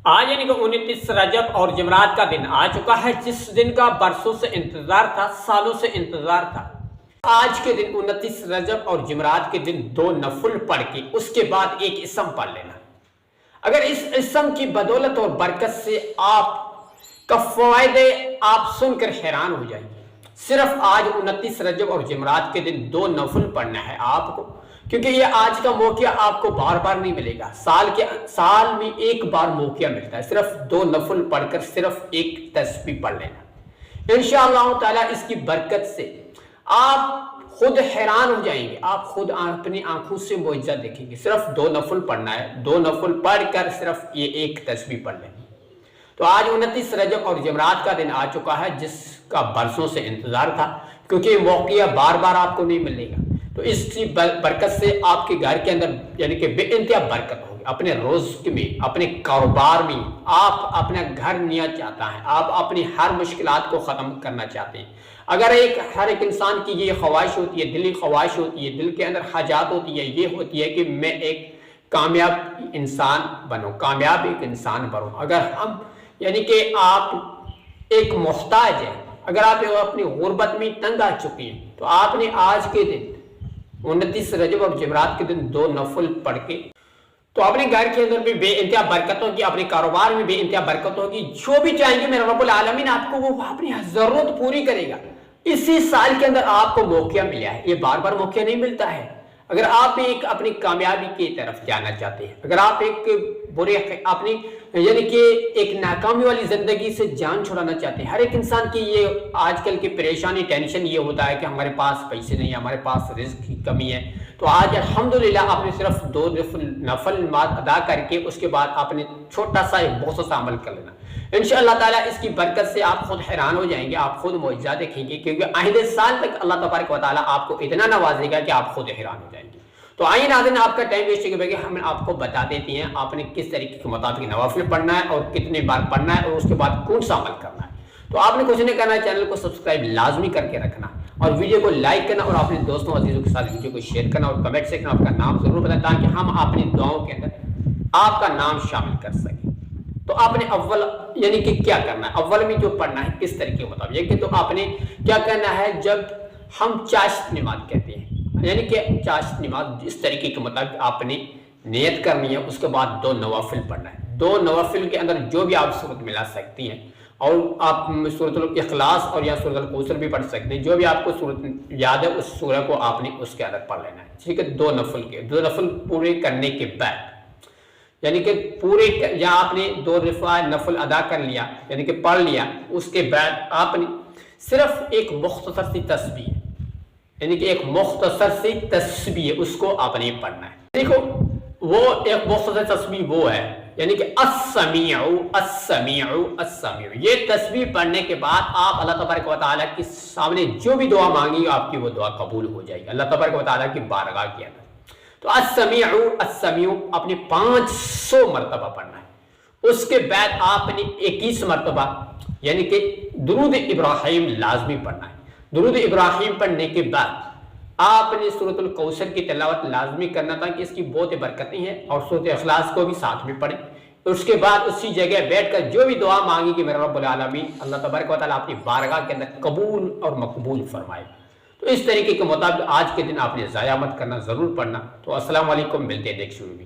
آج یعنی کہ 29 رجب اور جمعرات کا دن آ چکا ہے، جس دن کا برسوں سے انتظار تھا، سالوں سے انتظار تھا۔ آج کے دن 29 رجب اور جمعرات کے دن 2 نفل پڑھ کے اس کے بعد ایک اسم پڑھ لینا۔ اگر اس اسم کی بدولت اور برکت سے آپ کا فوائد آپ سن کر حیران ہو جائیں گے۔ صرف آج 29 رجب اور جمعرات کے دن 2 نفل پڑھنا ہے آپ کو، کیونکہ یہ آج کا موقع آپ کو بار بار نہیں ملے گا، سال میں ایک بار موقع ملتا ہے۔ صرف 2 نفل پڑھ کر صرف ایک تسبیح پڑھ لینا۔ انشاءاللہ تعالی اس کی برکت سے آپ خود حیران ہو جائیں گے، آپ خود اپنی آنکھوں سے معجزہ دیکھیں گے۔ صرف 2 نفل پڑھنا ہے، 2 نفل پڑھ کر صرف یہ ایک تسبیح پڑھ لینا۔ تو آج 29 رجب اور جمعرات کا دن آ چکا ہے، جس کا برسوں سے انتظار تھا، کیونکہ یہ موقع بار بار آپ کو نہیں ملے گا۔ تو اس کی برکت سے آپ کے گھر کے اندر یعنی کہ بے انتہا برکت ہوگی، اپنے روزق میں، اپنے کاروبار میں۔ آپ اپنا گھر نیا چاہتا ہے، آپ اپنی ہر مشکلات کو ختم کرنا چاہتے ہیں۔ اگر ہر ایک انسان کی یہ خواہش ہوتی ہے، دلی خواہش ہوتی ہے، دل کے اندر حاجات ہوتی ہے، یہ ہوتی ہے کہ میں ایک کامیاب انسان بنوں، کامیاب ایک انسان بنوں۔ اگر ہم یعنی کہ آپ ایک محتاج ہیں، اگر آپ اپنی غربت میں تنگ آ چکی ہیں، تو آپ نے آج کے دن 29 رجب اور جمعرات کے دن 2 نفل پڑھ کے تو اپنے گھر کے اندر بھی بے انتہا برکت ہوگی، اپنے کاروبار میں بے انتہا برکت ہوگی۔ جو بھی چاہیں گے میرا رب العالمین آپ کو وہ اپنی ضرورت پوری کرے گا۔ اسی سال کے اندر آپ کو موقع ملا ہے، یہ بار بار موقع نہیں ملتا ہے۔ اگر آپ ایک اپنی کامیابی کی طرف جانا چاہتے ہیں، اگر آپ ایک اپنی یعنی کہ ایک ناکامی والی زندگی سے جان چھڑانا چاہتے ہیں، ہر ایک انسان کی یہ آج کل کی پریشانی ٹینشن یہ ہوتا ہے کہ ہمارے پاس پیسے نہیں ہیں، ہمارے پاس رزق کی کمی ہے۔ تو آج الحمدللہ آپ نے صرف 2 نفل نماز ادا کر کے اس کے بعد آپ نے چھوٹا سا ایک بہت سا عمل کر لینا۔ انشاءاللہ تعالیٰ اس کی برکت سے آپ خود حیران ہو جائیں گے، آپ خود معجزہ دیکھیں گے، کیونکہ آئندہ سال تک اللہ تبارک و تعالیٰ آپ کو اتنا نوازے گا کہ آپ خود حیران ہو جائیں گے۔ تو آئین ناظرین، آپ کا ٹائم ویسٹ کے بغیر ہم آپ کو بتا دیتے ہیں آپ نے کس طریقے کے مطابق نوافل پڑھنا ہے اور کتنے بار پڑھنا ہے اور اس کے بعد کون سا عمل کرنا ہے۔ تو آپ نے کچھ نہیں کرنا ہے، چینل کو سبسکرائب لازمی کر کے رکھنا اور ویڈیو کو لائک کرنا اور اپنے دوستوں عزیزوں کے ساتھ ویڈیو کو شیئر کرنا اور کمنٹ سیکشن میں آپ کا نام ضرور بتائیں تاکہ ہم اپنی دعاؤں کے اندر آپ کا نام شامل کر سکیں۔ تو آپ نے اول یعنی کہ کیا کرنا ہے، اول میں جو پڑھنا ہے کس طریقے کے مطابق، یہ کہ تو آپ نے کیا کرنا ہے، جب ہم چاشت نماز کہتے ہیں یعنی کہ چاشت نماز اس طریقے کے مطابق آپ نے نیت کرنی ہے، اس کے بعد 2 نوافل پڑھنا ہے۔ 2 نوافل کے اندر جو بھی آپ صورت ملا سکتی ہیں، اور آپ سورۃ الاخلاص اور یا سورۃ الکوثر بھی پڑھ سکتے ہیں، جو بھی آپ کو صورت یاد ہے اس سورہ کو آپ نے اس کے اندر پڑھ لینا ہے۔ ٹھیک ہے، 2 نفل پورے کرنے کے بعد یعنی کہ پورے یا آپ نے 2 نفل ادا کر لیا یعنی کہ پڑھ لیا، اس کے بعد آپ نے صرف ایک مختصر سی تسبیح یعنی کہ ایک مختصر سی تسبیح اس کو آپ نے پڑھنا ہے۔ دیکھو وہ ایک مختصر تسبیح وہ ہے یعنی کہ السمیع السمیع السمیع۔ یہ تسبیح پڑھنے کے بعد آپ اللہ تبارک و تعالیٰ کے سامنے جو بھی دعا مانگی آپ کی وہ دعا قبول ہو جائے گی اللہ تبارک و تعالیٰ کی بارگاہ کے اندر۔ تو السمیع السمیع اپنے 500 مرتبہ پڑھنا ہے۔ اس کے بعد آپ نے 21 مرتبہ یعنی کہ درود ابراہیم لازمی پڑھنا ہے۔ درود ابراہیم پڑھنے کے بعد آپ نے سورۃ الکوثر کی تلاوت لازمی کرنا تھا کہ اس کی بہت برکتیں ہیں، اور سورۃ اخلاص کو بھی ساتھ میں پڑھیں۔ اس کے بعد اسی جگہ بیٹھ کر جو بھی دعا مانگی کہ میرا رب العالمین اللہ تبارک و تعالیٰ اپنی بارگاہ کے اندر قبول اور مقبول فرمائے۔ تو اس طریقے کے مطابق آج کے دن آپ نے ضائع مت کرنا، ضرور پڑھنا۔ تو السلام علیکم، ملتے ہیں نیکسٹ ویڈیو میں۔